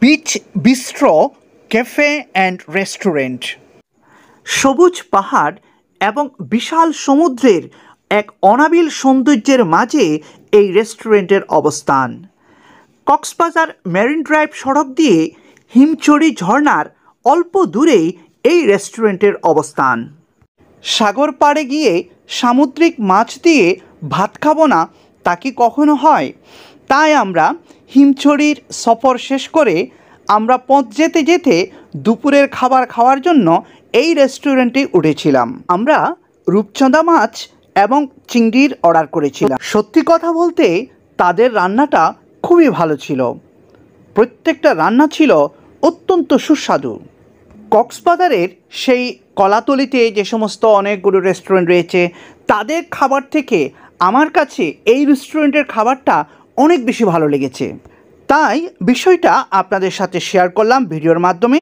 Beach bistro cafe and restaurant. সবুজ পাহাড় এবং বিশাল সমুদ্রের এক অনাবিল সৌন্দর্যের মাঝে এই রেস্টুরেন্টের অবস্থান। কক্সবাজার মেরিন ড্রাইভ সড়ক দিয়ে হিমছড়ি ঝর্ণার অল্প দূরেই এই রেস্টুরেন্টের অবস্থান। সাগর পাড়ে গিয়ে সামুদ্রিক মাছ দিয়ে ভাত খাবো না তা কি কখনো হয়? তাই আমরা হিমছড়ির সফর শেষ করে আমরা পথ যেতে যেতে দুপুরের খাবার খাওয়ার জন্য এই রেস্টুরেন্টে উঠেছিলাম। আমরা রূপচাঁদা মাছ এবং চিংড়ির অর্ডার করেছিলাম। সত্যি কথা বলতে তাদের রান্নাটা খুবই ভালো ছিল। প্রত্যেকটা রান্না ছিল অত্যন্ত সুস্বাদু। কক্সবাজারের সেই কলাতলিতে যে সমস্ত অনেকগুলো রেস্টুরেন্ট রয়েছে তাদের খাবার থেকে আমার কাছে এই রেস্টুরেন্টের খাবারটা অনেক বেশি ভালো লেগেছে। তাই বিষয়টা আপনাদের সাথে শেয়ার করলাম ভিডিওর মাধ্যমে।